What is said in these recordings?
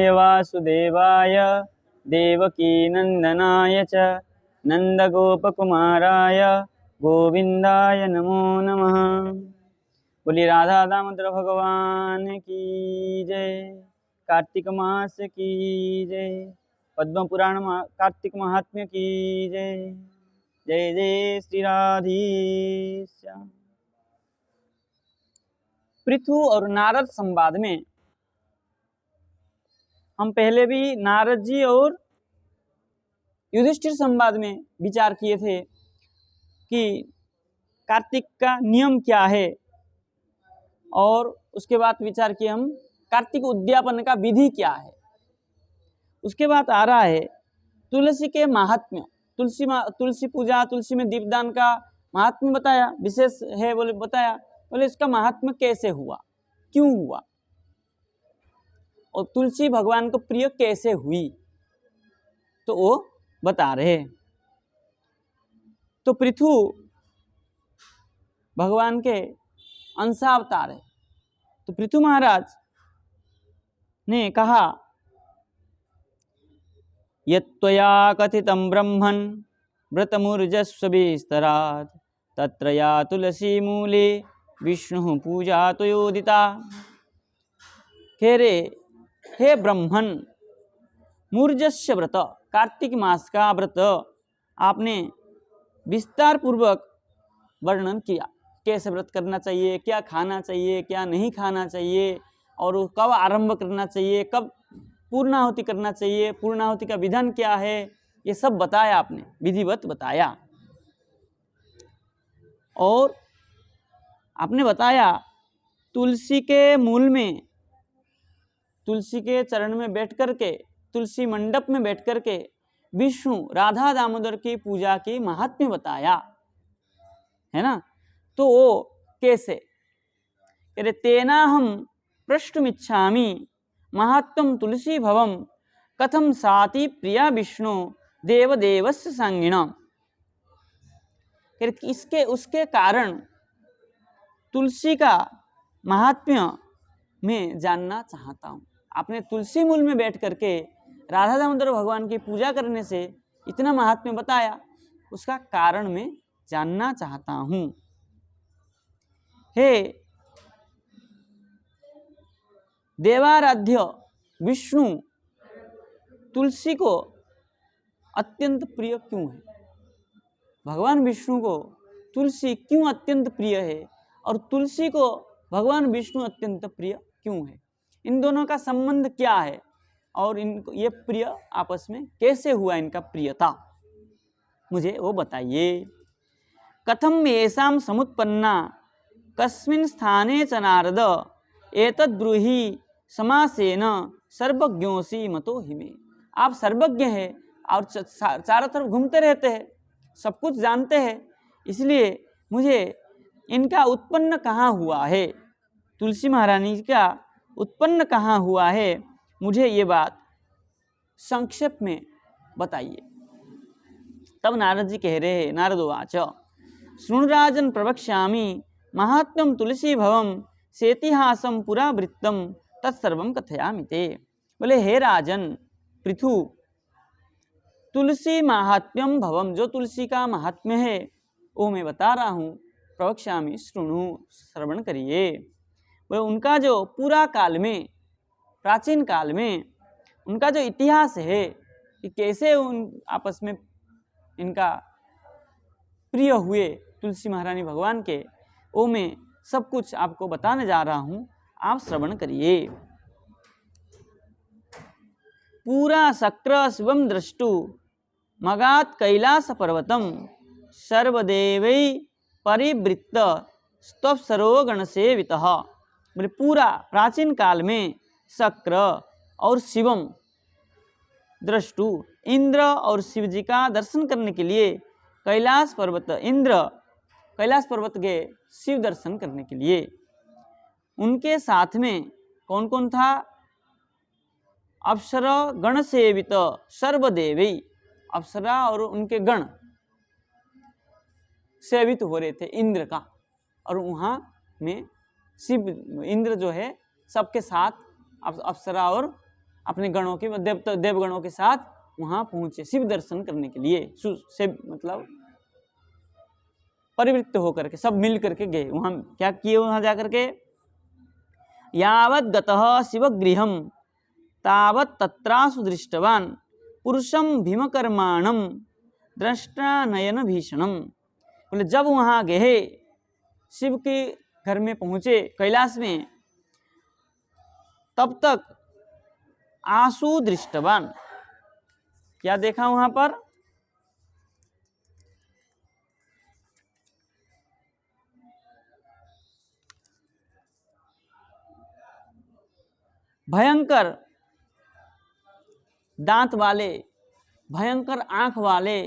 कृष्णाय वासुदेवाय देवकीनन्दनाय च नन्दगोपकुमाराय गोविन्दाय नमो नमः। बोली राधा दामोदर भगवान की जय। कार्तिक मास की जय। पद्म पुराण कार्तिक महात्म्य की जय। जय जय श्री राधेश्याम। पृथु और नारद संवाद में हम पहले भी नारद जी और युधिष्ठिर संवाद में विचार किए थे कि कार्तिक का नियम क्या है, और उसके बाद विचार किए हम कार्तिक उद्यापन का विधि क्या है। उसके बाद आ रहा है तुलसी के महात्म्य। तुलसी पूजा, तुलसी में दीपदान का महात्म्य बताया, विशेष है बोले बताया। बोले इसका महात्म्य कैसे हुआ, क्यों हुआ, और तुलसी भगवान को प्रिय कैसे हुई, तो वो बता रहे। तो पृथु भगवान के अंशावतार है। तो पृथु महाराज ने कहा यत्त्वया कथितं ब्रह्मन् व्रतमुर्जस्वभिस्तरात् तत्र या तुलसी मूले विष्णु पूजा त्वयोदिता। कह रे हे ब्रह्मन, मूर्जस्य व्रत, कार्तिक मास का व्रत आपने विस्तार पूर्वक वर्णन किया। कैसे व्रत करना चाहिए, क्या खाना चाहिए, क्या नहीं खाना चाहिए, और कब आरंभ करना चाहिए, कब पूर्णाहुति करना चाहिए, पूर्णाहुति का विधान क्या है, ये सब बताया आपने, विधिवत बताया। और आपने बताया तुलसी के मूल में, तुलसी के चरण में बैठ करके, तुलसी मंडप में बैठ करके विष्णु राधा दामोदर की पूजा की महात्म्य बताया है ना। तो वो कैसे, अरे तेना हम प्रष्टुमिच्छामि महात्म तुलसी भवम कथम साति प्रिया विष्णु देवदेवस्य सांगिणम। इसके उसके कारण तुलसी का महात्म्य मैं जानना चाहता हूँ। आपने तुलसी मूल में बैठ करके राधा दामोदर भगवान की पूजा करने से इतना महात्म्य बताया, उसका कारण मैं जानना चाहता हूँ। हे देवाराध्य विष्णु, तुलसी को अत्यंत प्रिय क्यों है? भगवान विष्णु को तुलसी क्यों अत्यंत प्रिय है, और तुलसी को भगवान विष्णु अत्यंत प्रिय क्यों है? इन दोनों का संबंध क्या है, और इनको ये प्रिय आपस में कैसे हुआ, इनका प्रियता मुझे वो बताइए। कथम येषां समुत्पन्ना कस्मिन् स्थाने च नारद एतद् ब्रूहि समासेन सर्वज्ञोऽसि मतो हिमे। आप सर्वज्ञ हैं और चारों तरफ घूमते रहते हैं, सब कुछ जानते हैं, इसलिए मुझे इनका उत्पन्न कहाँ हुआ है, तुलसी महारानी का उत्पन्न कहाँ हुआ है, मुझे ये बात संक्षेप में बताइए। तब नारद जी कह रहे हैं, नारदोवाच शृणुराजन प्रवक्ष्यामि महात्म्यं तुलसी भवम सेतिहासम पुरावृत्तम तत्सर्वं कथयामि ते। बोले हे राजन पृथु, तुलसी महात्म्यम भवम, जो तुलसी का महात्म्य है वो मैं बता रहा हूँ। प्रवक्ष्यामि, शृणु, श्रवण करिए। बोले उनका जो पूरा काल में, प्राचीन काल में उनका जो इतिहास है कि कैसे उन आपस में इनका प्रिय हुए तुलसी महारानी भगवान के, वो मैं सब कुछ आपको बताने जा रहा हूँ, आप श्रवण करिए। पूरा शक्र शिवम दृष्टु मगात कैलास पर्वतम सर्वदेवै परिवृत्त स्तवसरो गण सेवितः। बोले पूरा प्राचीन काल में शक्र और शिवम दृष्टु, इंद्र और शिव जी का दर्शन करने के लिए कैलाश पर्वत, इंद्र कैलाश पर्वत गए शिव दर्शन करने के लिए। उनके साथ में कौन कौन था? अप्सरा गण सेवित सर्वदेवी, अप्सरा और उनके गण सेवित हो रहे थे इंद्र का, और वहाँ में शिव इंद्र जो है सबके साथ अप्सरा और अपने गणों के देवगणों के साथ वहां पहुंचे शिव दर्शन करने के लिए। से मतलब परिवृत्त होकर के सब मिल करके गए वहां। क्या किए वहां जाकर के? यावत् गतः शिवगृहं तावत् तत्रासु दृष्टवान् पुरुषं भीमकर्माणं दृष्टा नयन भीषणम। बोले जब वहां गए शिव के घर में पहुंचे कैलाश में, तब तक आंसू दृष्टवान, क्या देखा वहां पर? भयंकर दांत वाले, भयंकर आंख वाले,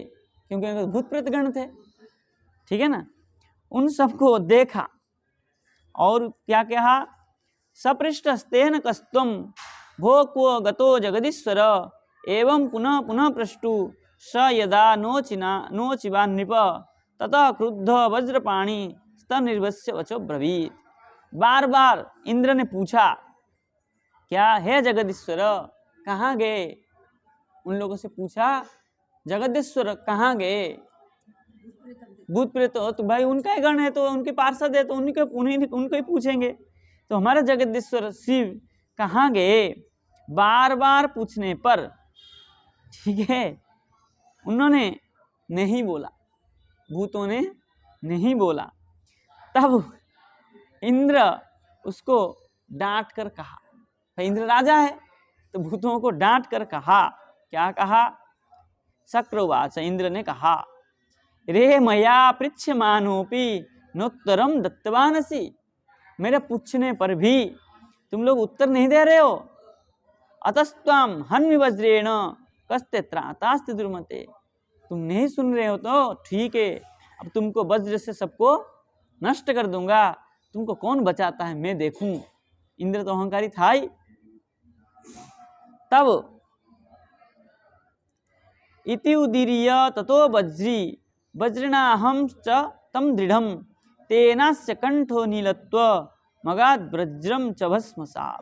क्योंकि भूत प्रेत गण थे, ठीक है ना, उन सबको देखा और क्या कहा? सपृष्टस्तेन कस्तम भो क्व गतो जगदीश्वर एवं पुनः पुनः पृष्टु स यदा नोचिवा नृप ततः क्रुद्ध वज्रपाणी स्तनिर्वस्य वचो ब्रवीत। बार बार इंद्र ने पूछा, क्या है जगदीश्वर कहाँ गए? उन लोगों से पूछा, जगदीश्वर कहाँ गए? भूत प्रेत तो भाई उनका ही गण है, तो उनके पार्षद है, तो उनको ही पूछेंगे। तो हमारे जगदीश्वर शिव कहाँ गए? बार बार पूछने पर, ठीक है, उन्होंने नहीं बोला, भूतों ने नहीं बोला। तब इंद्र उसको डांट कर कहा, इंद्र राजा है तो भूतों को डांट कर कहा, क्या कहा? शक्रवाच, इंद्र ने कहा, रे मया पृच्छमानोपि नोत्तरम दत्तवानसि। मेरे पूछने पर भी तुम लोग उत्तर नहीं दे रहे हो। अतस्त्वाम हन्मि वज्रेण कस्ते त्रातास्ति दुर्मते। तुम नहीं सुन रहे हो तो ठीक है, अब तुमको वज्र से सबको नष्ट कर दूंगा, तुमको कौन बचाता है मैं देखूं। इंद्र तो अहंकारी था ही। तब इति उदीर्य ततो वज्री वज्रणाहं च तम दृढ़म तेनास्य कंठो नीलत्व मगाद वज्रम च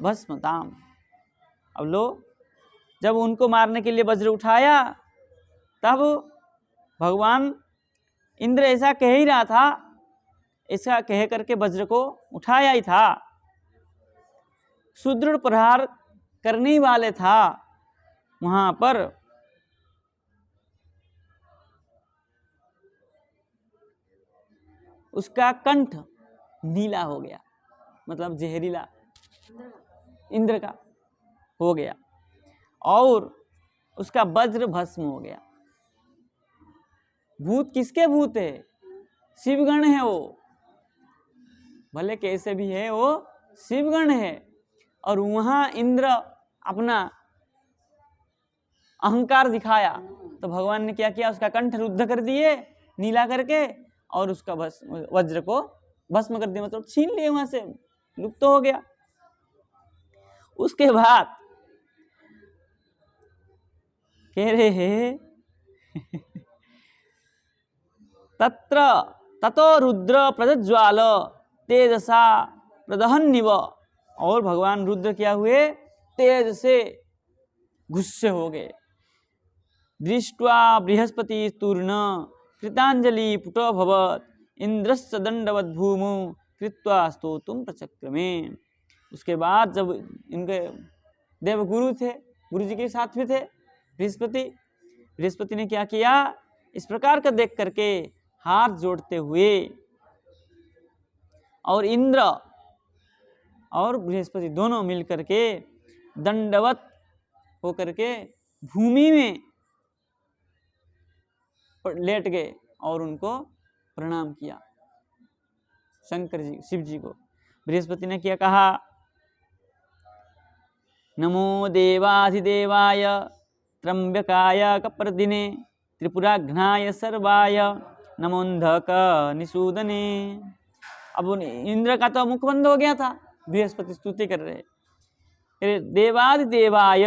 भस्मताम। अब लो, जब उनको मारने के लिए वज्र उठाया, तब भगवान इंद्र ऐसा कह ही रहा था, ऐसा कह करके वज्र को उठाया ही था, सुदृढ़ प्रहार करने वाले था। वहां पर उसका कंठ नीला हो गया, मतलब जहरीला इंद्र का हो गया, और उसका वज्र भस्म हो गया। भूत किसके भूत है? शिवगण है वो, भले कैसे भी है वो शिवगण है। और वहां इंद्र अपना अहंकार दिखाया तो भगवान ने क्या किया? उसका कंठ रुद्ध कर दिए नीला करके, और उसका वज्र को भस्म कर दिया, मतलब छीन लिए, वहां से लुप्त हो गया। उसके बाद कह रहे हैं ततो रुद्र प्रज्ज्वाल तेजसा प्रदहन्निव। और भगवान रुद्र क्या हुए? तेज से गुस्से हो गए। दृष्ट्वा बृहस्पति तूर्ण कृतांजलि पुटो भवत इंद्रस्य दंडवत भूमौ कृत्वा स्तोतुम प्रचक्रमे। उसके बाद जब इनके देवगुरु थे, गुरु जी के साथ में थे बृहस्पति ने क्या किया? इस प्रकार का देख करके हाथ जोड़ते हुए, और इंद्र और बृहस्पति दोनों मिलकर के दंडवत होकर के भूमि में लेट गए और उनको प्रणाम किया, शंकर जी, शिव जी को। बृहस्पति ने क्या कहा? नमो देवाधिदेवाय त्र्यंबकाय कपर्दिने त्रिपुराघ्नाय सर्वाय नमोन्धक निषूदने। अब इंद्र का तो मुख बंद हो गया था, बृहस्पति स्तुति कर रहे। देवाधिदेवाय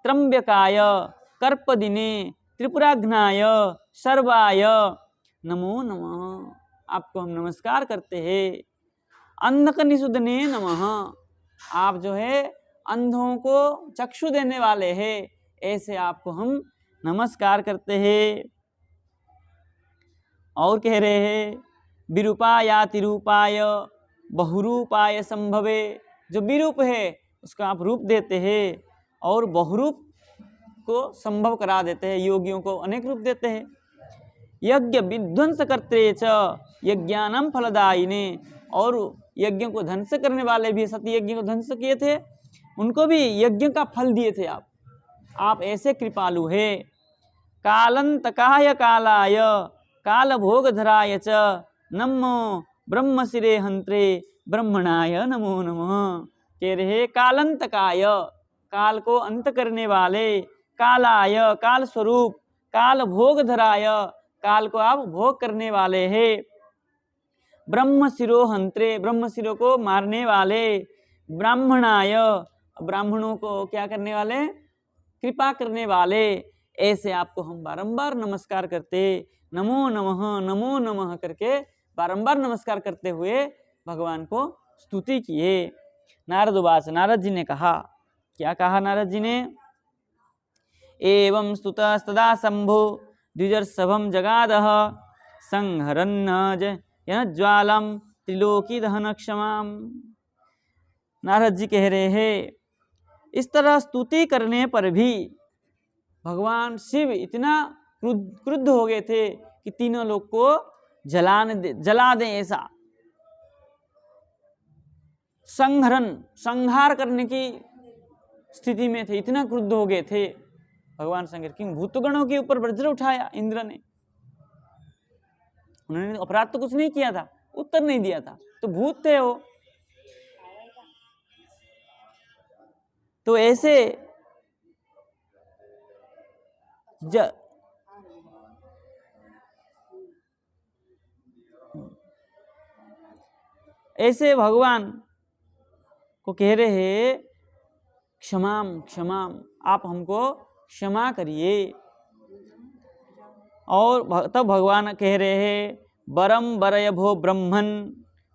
त्र्यंबकाय कर्पदिने त्रिपुराघ्नाय सर्वाय नमो नमः। आपको हम नमस्कार करते हैं। अंधक निषूदने नमः। आप जो है अंधों को चक्षु देने वाले हैं, ऐसे आपको हम नमस्कार करते हैं। और कह रहे हैं विरूपायातिरूपाय बहुरूपाय संभवे, जो विरूप है उसका आप रूप देते हैं और बहुरूप को संभव करा देते हैं, योगियों को अनेक रूप देते हैं। यज्ञ विध्वंस करते च यज्ञानम फलदायिने, और यज्ञ को ध्वंस करने वाले भी, सत्य यज्ञ को ध्वंस किए थे, उनको भी यज्ञ का फल दिए थे आप ऐसे कृपालु है। कालंतकाय कालाय काल भोगधराय च नमो ब्रह्मशिरे हंत्रे ब्रह्मणाय नमो नमः। कह रहे कालंतकाय, काल को अंत करने वाले, कालाय काल स्वरूप, काल भोगधराय काल को आप भोग करने वाले हैं, ब्रह्मशिरो हंत्रे ब्रह्मशिरो को मारने वाले, ब्राह्मणाय ब्राह्मणों को क्या करने वाले, कृपा करने वाले, ऐसे आपको हम बारंबार नमस्कार करते, नमो नमः करके बारंबार नमस्कार करते हुए भगवान को स्तुति किए। नारदवाच, नारद जी ने कहा, क्या कहा नारद जी ने, एवं स्तुतस्तदा शंभो द्विजर्षभं जगादः संहरन्न ज्वालम त्रिलोकी दहन क्षमाम। नारद जी कह रहे हैं, इस तरह स्तुति करने पर भी भगवान शिव इतना क्रुद्ध हो गए थे कि तीनों लोग को जला दें ऐसा संहार करने की स्थिति में थे, इतना क्रुद्ध हो गए थे भगवान शंकर। किंग भूतगणों के ऊपर वज्र उठाया इंद्र ने, उन्होंने अपराध तो कुछ नहीं किया था, उत्तर नहीं दिया था, तो भूत थे वो। तो ऐसे ऐसे भगवान को कह रहे हैं क्षमाम क्षमाम, आप हमको क्षमा करिए। और तब भगवान कह रहे हैं वरम वरय भो ब्रह्मन्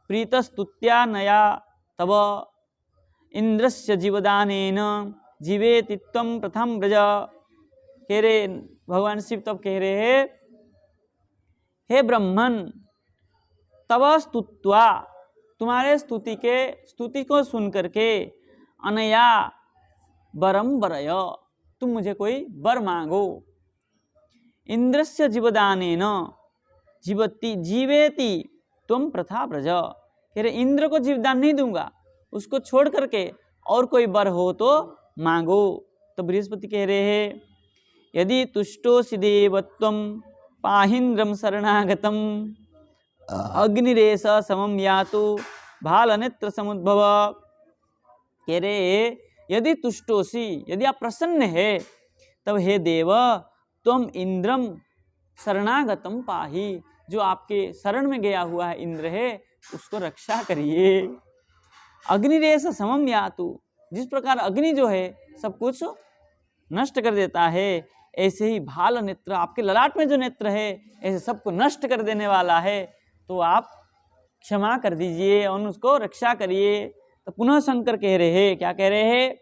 प्रीतस्तुत्या नया तब इंद्रस्य जीवदानेन जीवेति त्वं प्रथम व्रज। कह रहे भगवान शिव तब कह रहे हैं, हे ब्रह्मन तब स्तुत्वा, तुम्हारे स्तुति को सुन करके, अनया वरम वरय, तुम मुझे कोई वर मांगो, इंद्रस्य जीवदानेन जीवेति तुम प्रथा व्रज। कह रहे इंद्र को जीवदान नहीं दूंगा, उसको छोड़ करके और कोई वर हो तो मांगो। तो बृहस्पति कह रहे हैं यदि तुष्टोसि देव त्वं पाहीन्द्रं शरणागतम अग्निरेश समम यातु भालनेत्र समुद्भव। कह रहे यदि तुष्टोसि, यदि आप प्रसन्न है, तब हे देव त्वं इंद्रम शरणागतम पाही, जो आपके शरण में गया हुआ है इंद्र है, उसको रक्षा करिए। अग्निरेश समम यातु, जिस प्रकार अग्नि जो है सब कुछ नष्ट कर देता है, ऐसे ही भाल नेत्र, आपके ललाट में जो नेत्र है ऐसे सबको नष्ट कर देने वाला है, तो आप क्षमा कर दीजिए और उसको रक्षा करिए। तो पुनः शंकर कह रहे हैं, क्या कह रहे हैं,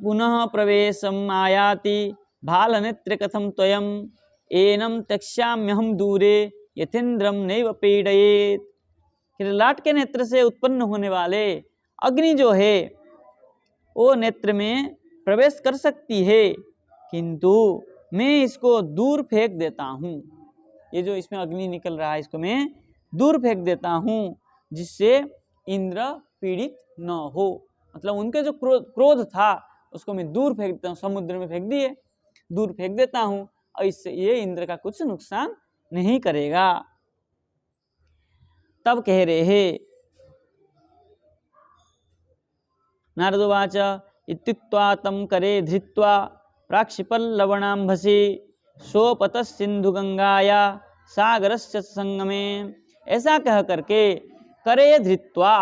पुनः प्रवेशम आयाति भाल नेत्र कथम त्वयम एनम त्यक्ष्याम्यहम दूरे यथेन्द्रम नैव पीडयेत्। ललाट के नेत्र से उत्पन्न होने वाले अग्नि जो है वो नेत्र में प्रवेश कर सकती है, किंतु मैं इसको दूर फेंक देता हूँ। ये जो इसमें अग्नि निकल रहा है इसको मैं दूर फेंक देता हूँ, जिससे इंद्र पीड़ित न हो। मतलब उनके जो क्रोध था उसको मैं दूर फेंक देता हूँ, समुद्र में फेंक दिए, दूर फेंक देता हूँ, और इससे ये इंद्र का कुछ नुकसान नहीं करेगा। तब कह रहे हैं नारदोवाच इत्युक्त्वा तं करे धृत्वा प्राक्षिपल्लवणाम्भसि सोपतः सिंधु गंगाया सागरस्य संगमे। ऐसा कह करके करे धृत्वा,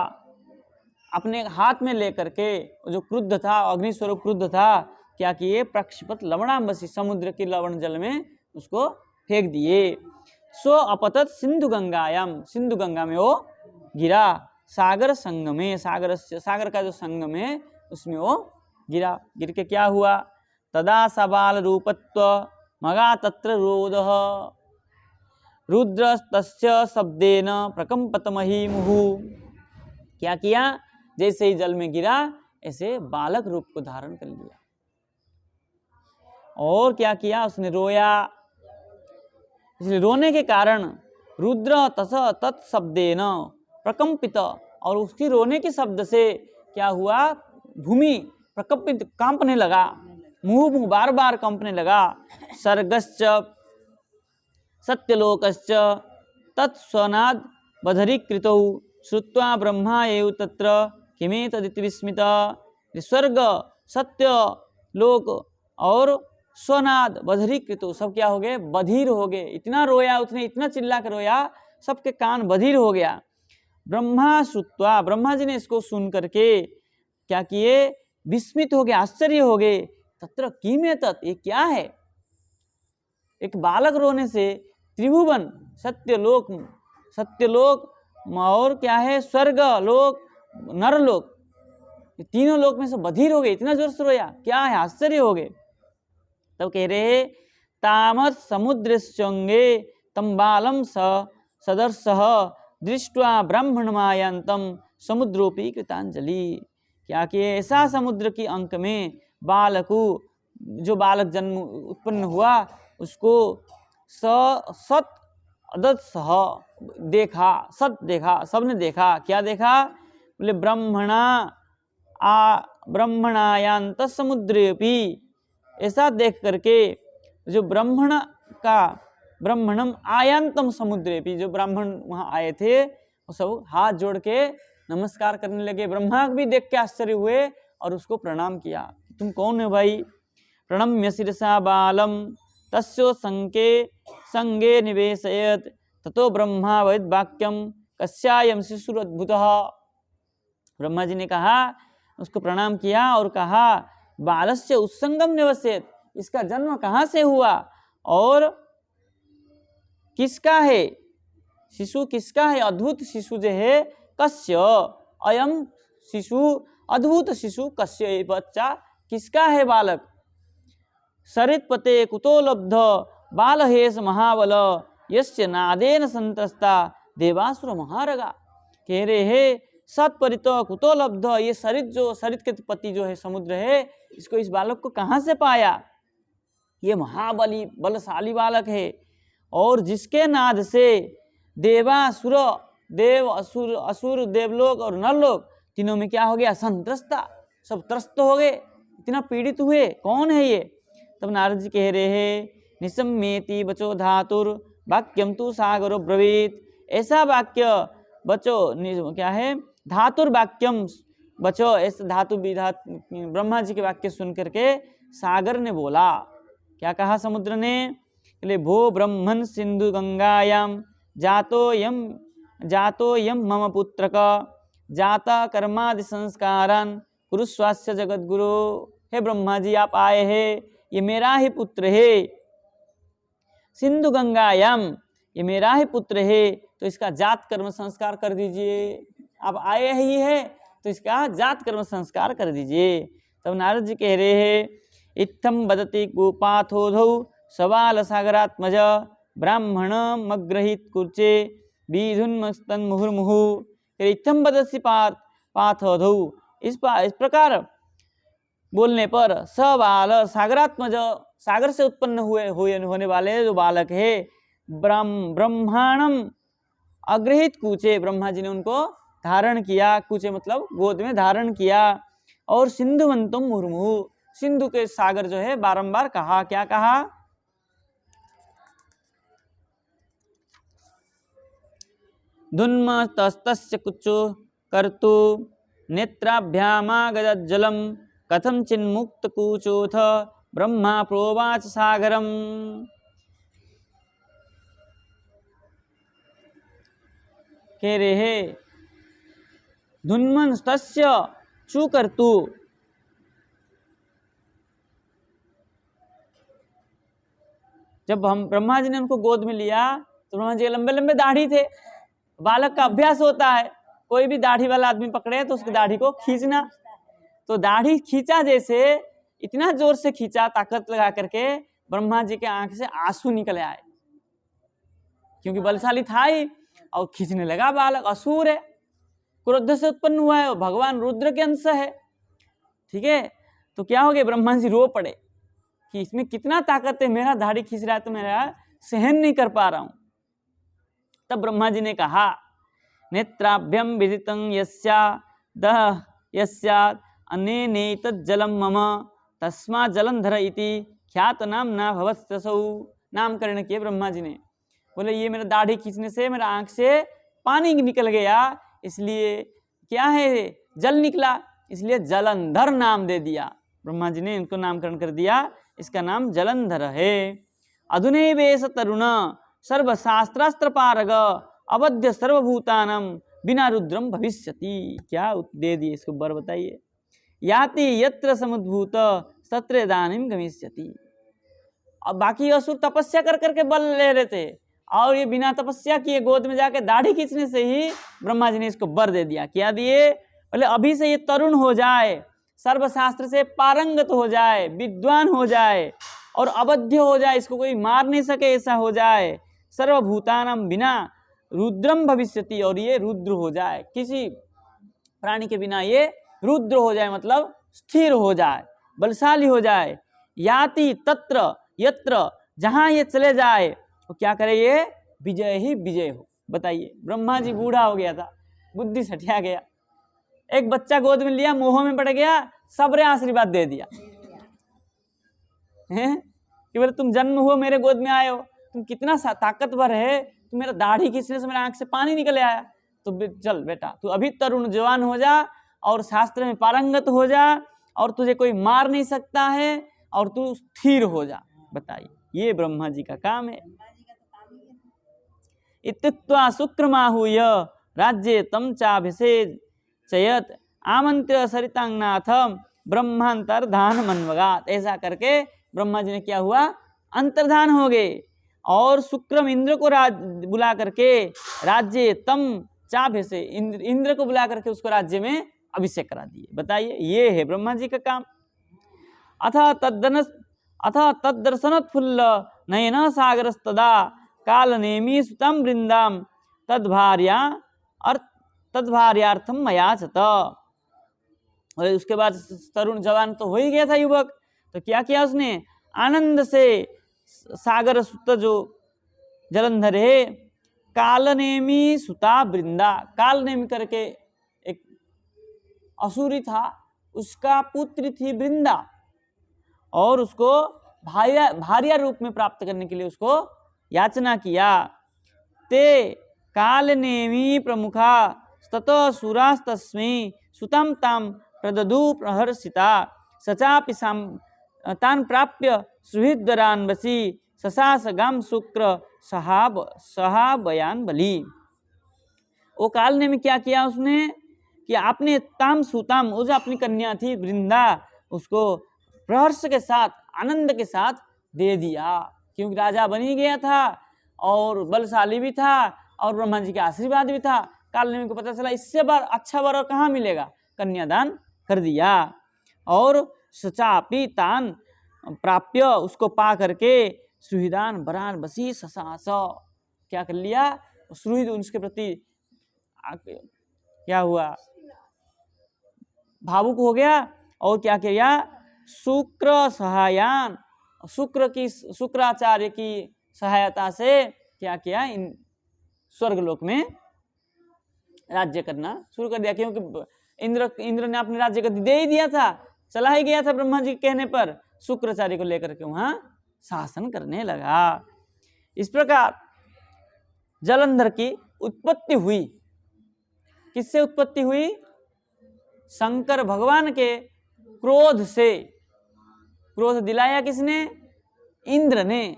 अपने हाथ में लेकर के, जो क्रुद्ध था अग्नि स्वरूप क्रुद्ध था, क्या किए, प्रक्षिपत लवणाम्भसि, समुद्र की लवण जल में उसको फेंक दिए। सो अपतत सिंधु गंगायाम, सिंधु गंगा में वो गिरा। सागर संगमे, सागर का जो संगम है उसमें वो गिरा। गिर के क्या हुआ? तदा सबाल रूपत्व मगा तत्र रोदः रुद्र तस्य शब्देन प्रकंपत महीमुहु। क्या किया? जैसे ही जल में गिरा ऐसे बालक रूप को धारण कर लिया। और क्या किया? उसने रोया। इसलिए रोने के कारण रुद्र तस तत्शब्देन प्रकंपित, और उसकी रोने के शब्द से क्या हुआ? भूमि प्रकंपित, कांपने लगा, मुंह बार बार कंपने लगा। सर्गश्च सत्यलोकश्च तत्स्वनाद बधरीकृतौ श्रुत्वा ब्रह्मा एव तत्र किमेतदिति विस्मित। स्वर्ग, सत्य लोक और स्वनाद बधरीकृतौ, सब क्या हो गए? बधिर हो गए। इतना रोया उसने, इतना चिल्ला कर रोया, सबके कान बधिर हो गया। ब्रह्मा श्रुत्वा, ब्रह्मा जी ने इसको सुन करके क्या किए? विस्मित हो गए, आश्चर्य हो गए। तत्र किमेतत्, ये क्या है? एक बालक रोने से त्रिभुवन, सत्यलोक और क्या है? स्वर्ग लोक, नरलोक, ये तीनों लोक में से बधिर हो गए। इतना जोर से रोया, क्या है? आश्चर्य हो गए। तब कह रहे तामत समुद्रश्चंगे तम बालम सदर्शः दृष्ट्वा ब्राह्मणमायंतम समुद्रोपी कृतांजलि। क्या कि ऐसा समुद्र की अंक में बालकु, जो बालक जन्म उत्पन्न हुआ, उसको सत अदत सह देखा, सत देखा, सबने देखा। क्या देखा? बोले ब्राह्मणायांत समुद्रेपी, ऐसा देख करके जो ब्राह्मणम आयांतम समुद्रेपी, जो ब्राह्मण वहां आए थे वो सब हाथ जोड़ के नमस्कार करने लगे। ब्रह्मा भी देख के आश्चर्य हुए और उसको प्रणाम किया। तुम कौन है भाई? प्रणम्य शिरसा बालम तस्यो संगे निवेशयत ततो ब्रह्मा वैद वाक्यम कस्यायम शिशुरद्भुतः। ब्रह्मा जी ने कहा, उसको प्रणाम किया और कहा, बालस्य उत्संगम निवसेत, इसका जन्म कहाँ से हुआ और किसका है? शिशु किसका है? अद्भुत शिशु जो है, कस्य अयम शिशु, अद्भुत शिशु, कस्य, ये बच्चा किसका है? बालक। सरित पते कुतो लब्ध बालहेश महाबल यस्य नादेन संतस्ता देवासुर महारगा। कह रहे हैं सत्परित कुतो लब्ध, ये सरित के पति जो है समुद्र है, इसको, इस बालक को कहाँ से पाया? ये महाबली बलशाली बालक है, और जिसके नाद से देवासुर, देव असुर, असुर देवलोक और नरलोक तीनों में क्या हो गया? संत्रस्ता, सब त्रस्त हो गए, इतना पीड़ित हुए। कौन है ये? तब नारद जी कह रहे हैं निसम्मेति बचो धातुर वाक्यम तु सागरो ब्रवीत। ऐसा वाक्य बचो, क्या है? धातुर वाक्यम बचो, ऐसा धातु विधात ब्रह्मा जी के वाक्य सुन करके सागर ने बोला। क्या कहा समुद्र ने? भो ब्रह्मन् सिंधु गंगायाम जातो यम मम पुत्रक जाता कर्मादि संस्कारान कुरुस्वास्य जगत गुरु। हे ब्रह्मा जी, आप आए हैं, ये मेरा ही पुत्र है। सिंधु गंगायाम, ये मेरा ही पुत्र है, तो इसका जात कर्म संस्कार कर दीजिए। आप आए ही है तो इसका जात कर्म संस्कार कर दीजिए। तब नारद जी कह रहे हैं इत्थम बदति गोपाथोधौ सवाल सागरात्मज ब्राह्मण मग्रहित कुर्चे बीधुन्मस्तन मुहुर्मुहु। इत्थम बदति पाथोधौ, इस प्रकार बोलने पर सवाल सागरात्मज, सागर से उत्पन्न होने वाले जो बालक है, ब्रह्मांडम अग्रहित कूचे, ब्रह्मा जी ने उनको धारण किया। कूचे मतलब गोद में धारण किया। और सिंधुवंतम मुर्मु, सिंधु के सागर जो है बारंबार कहा। क्या कहा? धुन्म तस्तस्य कुचो कर्तु नेत्राभ्यामागजज्जलम कथम चिन्मुक्त कूचोथ ब्रह्मा प्रोवाच सागरम। कह रहे हैं धुन्मन तस्य चू कर्तु, जब हम ब्रह्मा जी ने उनको गोद में लिया तो ब्रह्मा जी लंबे लंबे दाढ़ी थे, बालक का अभ्यास होता है, कोई भी दाढ़ी वाला आदमी पकड़े तो उसकी दाढ़ी को खींचना, तो दाढ़ी खींचा जैसे, इतना जोर से खींचा ताकत लगा करके, ब्रह्मा जी के आंख से आंसू निकल आए, क्योंकि बलशाली था ही, और खींचने लगा। बालक असुर है, क्रोध से उत्पन्न हुआ है, भगवान रुद्र के अंश है, ठीक है। तो क्या हो गया, ब्रह्मा जी रो पड़े कि इसमें कितना ताकत है, मेरा दाढ़ी खींच रहा है तो मेरा सहन नहीं कर पा रहा हूं। तब ब्रह्मा जी ने कहा, नेत्राभ्यम विदितं यस्या दह यस्यात् अनेनेतत् जलम मम तस्मा जलंधर इति ख्यात नाम ना भवत्सौ। नामकरण किए ब्रह्मा जी ने, बोले ये मेरा दाढ़ी खींचने से मेरा आंख से पानी निकल गया, इसलिए क्या है, जल निकला, इसलिए जलंधर नाम दे दिया। ब्रह्मा जी ने इनको नामकरण कर दिया, इसका नाम जलंधर है। अधुनैवेश तरुण सर्वशास्त्रास्त्र पारग अवध्य सर्वभूतानम बिना रुद्रम भविष्यति। क्या दे दिए इसको बर, बताइए। याति यत्र समुद्भूत सत्र दानिम गमिष्यति। अब बाकी असुर तपस्या कर करके बल ले रहे थे, और ये बिना तपस्या किए गोद में जाके दाढ़ी खींचने से ही ब्रह्मा जी ने इसको बर दे दिया। क्या दिए, बोले अभी से ये तरुण हो जाए, सर्वशास्त्र से पारंगत हो जाए, विद्वान हो जाए और अवध्य हो जाए, इसको कोई मार नहीं सके ऐसा हो जाए। सर्वभूतानाम बिना रुद्रम भविष्यति, और ये रुद्र हो जाए, किसी प्राणी के बिना ये रुद्र हो जाए, मतलब स्थिर हो जाए, बलशाली हो जाए। याति तत्र यत्र, जहां ये चले जाए तो क्या करे, ये विजय ही विजय हो। बताइए, ब्रह्मा जी बूढ़ा हो गया था, बुद्धि सटिया गया, एक बच्चा गोद में लिया, मोह में पड़ गया, सबरे आशीर्वाद दे दिया हैं कि बोले तुम जन्म हुए मेरे गोद में आए हो, तुम कितना ताकतवर है, तुम मेरा दाढ़ी खींचने से मेरे आंख से पानी निकल आया, तो चल बेटा तू अभी तरुण जवान हो जा और शास्त्र में पारंगत हो जा, और तुझे कोई मार नहीं सकता है, और तू स्थिर हो जा। बताइए, ये ब्रह्मा जी का काम है। इत्युक्त्वा शुक्रमाहूय राज्ये तम चाभिषेचयत् आमंत्र्य सरितांगनाथम ब्रह्मांतर्धान मनवगात। ऐसा करके ब्रह्मा जी ने क्या हुआ, अंतर्धान हो गए, और शुक्रम इंद्र को बुला करके राज्य तम चाभिषे, इंद्र को बुला करके उसको राज्य में अभिषेक करा दिए। बताइए, ये है ब्रह्मा जी का काम। अथ तद्दर्शनोत्फुल्ल नयन सागरस्तदा कालनेमी सुतम वृंदाम तद्भार्यार्थम मयाचत। और उसके बाद तरुण जवान तो हो ही गया था युवक, तो क्या किया उसने, आनंद से सागर सुत जो जलंधर है, कालनेमी सुता वृंदा, कालनेमी करके एक असुरी था, उसका पुत्री थी वृंदा, और उसको भार्या रूप में प्राप्त करने के लिए उसको याचना किया। ते कालनेमी प्रमुखा तत सुरास्तस्मै सुतम ताम प्रददु प्रहर्षिता सचापि तान प्राप्य सुहृदरान्वसी ससास गम शुक्र सहाबयान बली। वो कालनेमी क्या किया उसने, कि आपने ताम सुताम, वो जो अपनी कन्या थी वृंदा, उसको प्रहर्ष के साथ, आनंद के साथ दे दिया, क्योंकि राजा बन ही गया था और बलशाली भी था और ब्रह्मा जी का आशीर्वाद भी था। कालनेमी को पता चला इससे अच्छा वर कहाँ मिलेगा, कन्यादान कर दिया। और सचापि तान प्राप्य, उसको पा करके सुहृदान बरान बसी ससास, क्या कर लिया, सुहृद उसके प्रति क्या हुआ, भावुक हो गया, और क्या किया, शुक्र सहायान, शुक्राचार्य की सहायता से क्या किया, इन स्वर्गलोक में राज्य करना शुरू कर दिया। क्योंकि इंद्र ने अपने राज्य को दे ही दिया था, चला ही गया था ब्रह्मा जी के कहने पर, शुक्राचार्य को लेकर के वहां शासन करने लगा। इस प्रकार जलंधर की उत्पत्ति हुई। किससे उत्पत्ति हुई, शंकर भगवान के क्रोध से। क्रोध दिलाया किसने, इंद्र ने।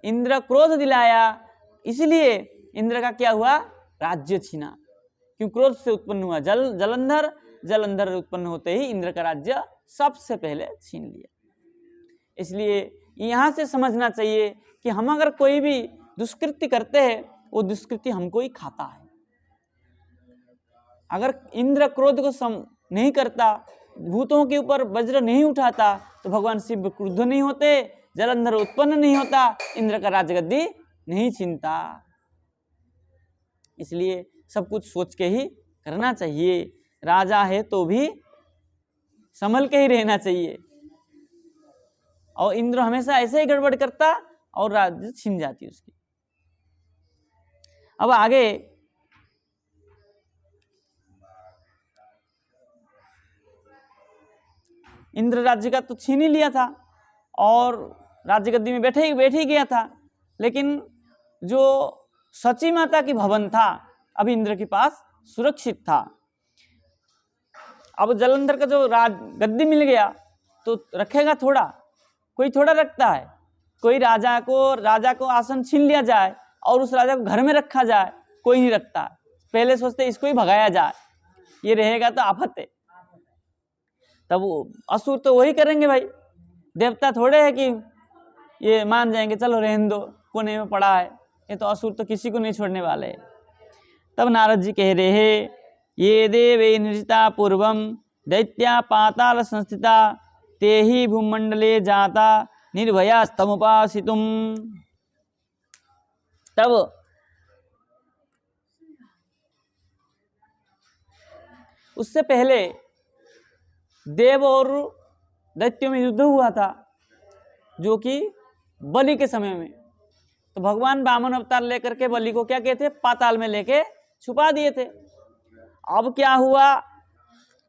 इंद्र क्रोध दिलाया, इसलिए इंद्र का क्या हुआ, राज्य छीना, क्यों क्रोध से उत्पन्न हुआ जलंधर। जलंधर उत्पन्न होते ही इंद्र का राज्य सबसे पहले छीन लिया। इसलिए यहां से समझना चाहिए कि हम अगर कोई भी दुष्कृत्य करते हैं, वो दुष्कृत्य हमको ही खाता है। अगर इंद्र क्रोध को नहीं करता, भूतों के ऊपर वज्र नहीं उठाता, तो भगवान शिव क्रुद्ध नहीं होते, जलंधर उत्पन्न नहीं होता, इंद्र का राजगद्दी नहीं छीनता। इसलिए सब कुछ सोच के ही करना चाहिए। राजा है तो भी संभल के ही रहना चाहिए। और इंद्र हमेशा ऐसे ही गड़बड़ करता और राज्य छीन जाती उसकी। अब आगे इंद्र राज्य का तो छीन ही लिया था और राज्य गद्दी में बैठ ही गया था, लेकिन जो सची माता की भवन था अब इंद्र के पास सुरक्षित था। अब जलंधर का जो गद्दी मिल गया तो रखेगा थोड़ा, कोई थोड़ा रखता है। कोई राजा को आसन छीन लिया जाए और उस राजा को घर में रखा जाए, कोई नहीं रखता। पहले सोचते इसको ही भगाया जाए, ये रहेगा तो आफत है। तब असुर तो वही करेंगे भाई, देवता थोड़े है कि ये मान जाएंगे चलो रहने दो, कोने में पड़ा है। ये तो असुर तो किसी को नहीं छोड़ने वाले। तब नारद जी कह रहे हैं, ये देवे निर्जिता पूर्वम दैत्या पाताल संस्थिता ते ही भूमंडले जाता निर्भया स्तमुपासितुम। तब उससे पहले देव और दैत्यों में युद्ध हुआ था, जो कि बलि के समय में। तो भगवान वामन अवतार लेकर के बलि को क्या कहते, पाताल में लेके छुपा दिए थे। अब क्या हुआ,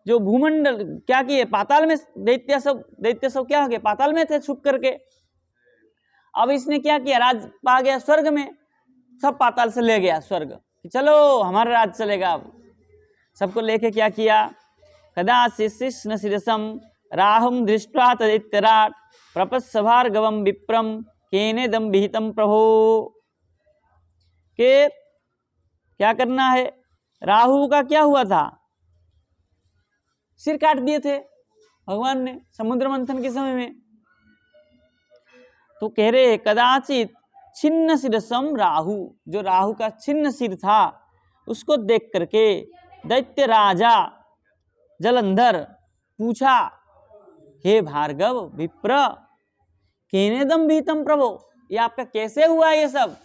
जो भूमंडल क्या किए, पाताल में दैत्य सब क्या हो गए, पाताल में थे छुप करके। अब इसने क्या किया, राज पा गया स्वर्ग में, सब पाताल से ले गया स्वर्ग कि चलो हमारा राज चलेगा। अब सबको लेके क्या किया, कदाचिन्न शिरसम राहुम दृष्ट्वा तदैत्यराट प्रपस्स भार्गवम विप्रम केनेदम विहितम प्रभो। के क्या करना है, राहु का क्या हुआ था, सिर काट दिए थे भगवान ने समुद्र मंथन के समय में। तो कह रहे कदाचित छिन्न शिरसम राहु, जो राहु का छिन्न सिर था उसको देख करके दैत्य राजा जलंधर पूछा, हे भार्गव विप्र केनेदम भीतम प्रभो, ये आपका कैसे हुआ ये सब।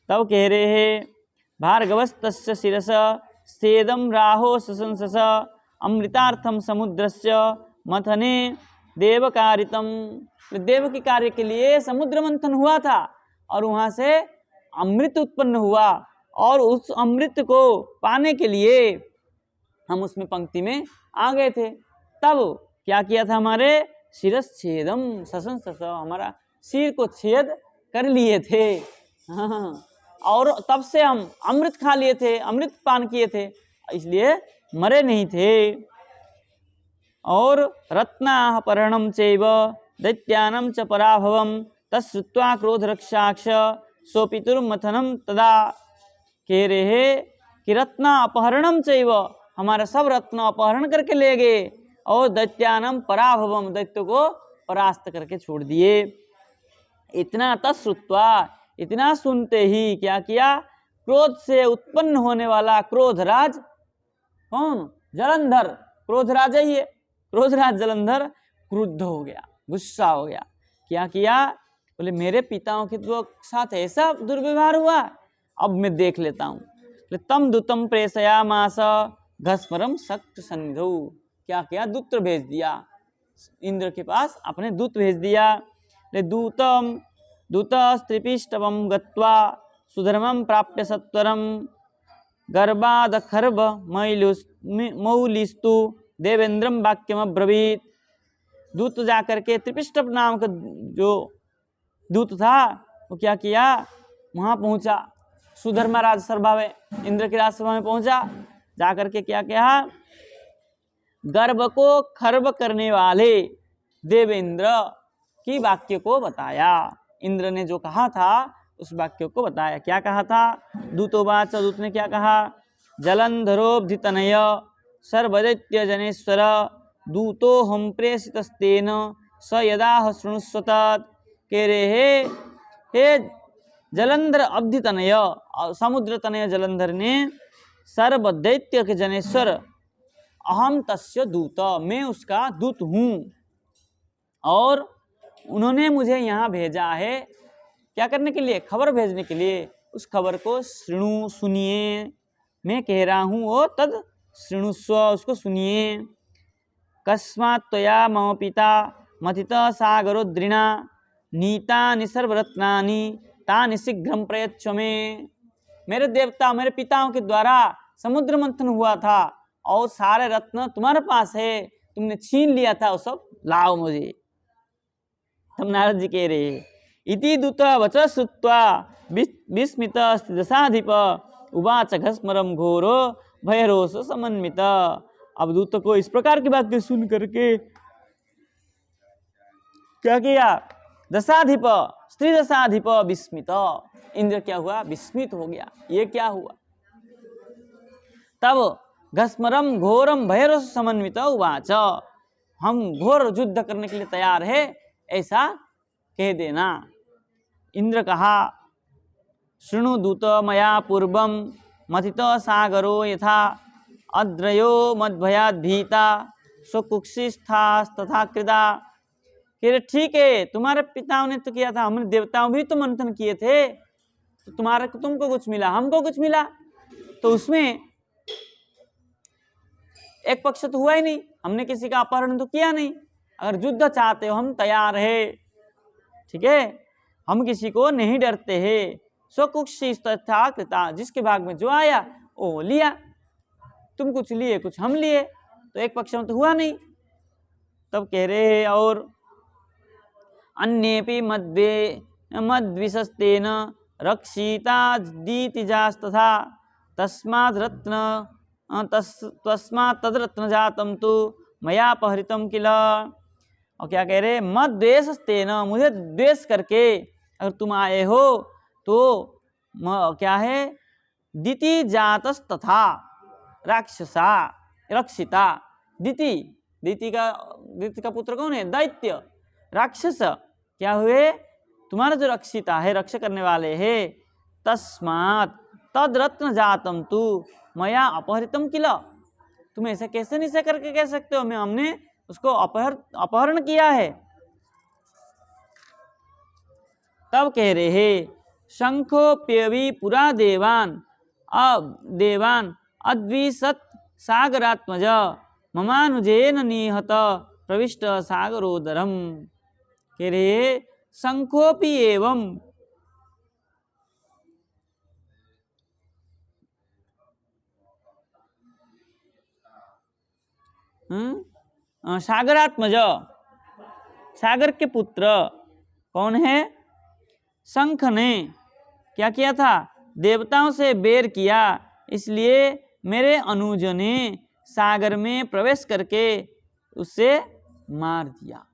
तब कह रहे हैं, भार्गवस्तस्य शिरस सेदम राहो सशंसस अमृतार्थम समुद्रस्य मथने देवकारितम। देव के कार्य के लिए समुद्र मंथन हुआ था और वहां से अमृत उत्पन्न हुआ, और उस अमृत को पाने के लिए हम उसमें पंक्ति में आ गए थे। तब क्या किया था, हमारे शिरस छेदम सशंसस, हमारा सिर को छेद कर लिए थे। हाँ, और तब से हम अमृत खा लिए थे, अमृत पान किए थे, इसलिए मरे नहीं थे। और रत्नापहरणम चैव दैत्यानम च पराभवम तश्रुत्वा क्रोध रक्षाक्ष सोपितुर्मथनम तदा। कह रहे कि रत्ना अपहरणम चैव, हमारा सब रत्न अपहरण करके ले गए, और दैत्यानम पराभवम, दैत्य को परास्त करके छोड़ दिए। इतना तश्रुत्वा, इतना सुनते ही क्या किया, क्रोध से उत्पन्न होने वाला क्रोधराज कौन, जलंधर, क्रोधराज ही है, क्रोधराज जलंधर क्रुद्ध हो गया, गुस्सा हो गया। क्या किया, बोले मेरे पिताओं के साथ ऐसा दुर्व्यवहार हुआ, अब मैं देख लेता हूँ। तम दूतम प्रेषयामास घस्मरम शक्त सन्निधौ। क्या किया, दूत भेज दिया, इंद्र के पास अपने दूत भेज दिया। दूतस्त्रिपिष्टवम गत्वा सुधर्मम प्राप्य सत्वरम गर्भादखर्व मौलिस्तु देवेंद्रम वाक्यम अब्रवीत। दूत जाकर के त्रिपिष्टव नाम का जो दूत था वो क्या किया, वहां पहुंचा, सुधर्मा राजसभा में, इंद्र की राजसभा में पहुंचा। जाकर के क्या कहा, गर्भ को खर्व करने वाले देवेंद्र की वाक्य को बताया। इंद्र ने जो कहा था उस वाक्य को बताया। क्या कहा था, दूतोवाच, दूत ने क्या कहा, जलंधरोब्धितनय सर्वदैत्य जनेश्वर दूतो हम प्रेषितस्तेन स यदाह शृणुष्वत। कह रहे हे जलंधर अब्धितनय, समुद्र तनय जलंधर ने सर्वदैत्य के जनेश्वर अहम तस्य दूत, मैं उसका दूत हूँ और उन्होंने मुझे यहाँ भेजा है क्या करने के लिए, खबर भेजने के लिए। उस खबर को शृणु सुनिए, मैं कह रहा हूँ वो तद शृणुस्व उसको सुनिए। कस्मात् त्वया मम पिता मथित सागरोद्रिणा नीतानि सर्वरत्नानि तानि शीघ्रं प्रयच्छ मे। मेरे देवता मेरे पिताओं के द्वारा समुद्र मंथन हुआ था और सारे रत्न तुम्हारे पास है, तुमने छीन लिया था, वो सब लाओ मुझे। तब नारद जी कह रहे इति दूत वच श्रुत्वा विस्मित स्थितसाधिप उवाच घस्मरम घोरो भयरोष समन्वित। अब दूत को इस प्रकार की बात सुन करके क्या किया, दशाधिप स्त्री दशाधिप विस्मित, इंद्र क्या हुआ, विस्मित हो गया, ये क्या हुआ। तब घस्मरम घोरम भयरोष समन्वित उवाच, हम घोर युद्ध करने के लिए तैयार है ऐसा कह देना। इंद्र कहा शृणु दूत मया पूर्वम मथित सागरो यथा अद्रयो मद्भयाद भीता स्वकुक्षिस्थास्तथा कृदा। कह ठीक है, तुम्हारे पिताओं ने तो किया था, हमने देवताओं भी तो मंथन किए थे, तो तुमको कुछ मिला, हमको कुछ मिला, तो उसमें एक पक्ष तो हुआ ही नहीं, हमने किसी का अपहरण तो किया नहीं। अगर युद्ध चाहते हो हम तैयार है, ठीक है, हम किसी को नहीं डरते हैं। स्वकुक्षिस्थास्तथा कृता, जिसके भाग में जो आया वो लिया, तुम कुछ लिए कुछ हम लिए, तो एक पक्ष में तो हुआ नहीं। तब कह रहे हैं और अन्येपि मद्विशस्तेन रक्षिता दीतिजास्तथा तस्मात् तद्रत्न जातम तो मया अपहृतम किल। और क्या कह रहे, मद द्वेषस्तेन, मुझे द्वेष करके अगर तुम आए हो तो क्या है, दिति जातस तथा राक्षसा रक्षिता। दिति का पुत्र कौन है, दैत्य राक्षस क्या हुए, तुम्हारा जो रक्षिता है, रक्षा करने वाले है। तस्मात् तद्रत्न जातम तु मया अपहृतम किल, तुम ऐसा कैसे नहीं से करके कह सकते हो, हमने उसको अपहरण किया है। तब कह रहे हैं शंखोप्यवि पुरा देवान अद्विसत सागरात्मज ममानुजेन निहत प्रविष्ट सागरोदरम। कह रहे शंखोपि एवं सागरात्मज, सागर के पुत्र कौन है, शंख ने क्या किया था, देवताओं से बैर किया, इसलिए मेरे अनुज ने सागर में प्रवेश करके उसे मार दिया।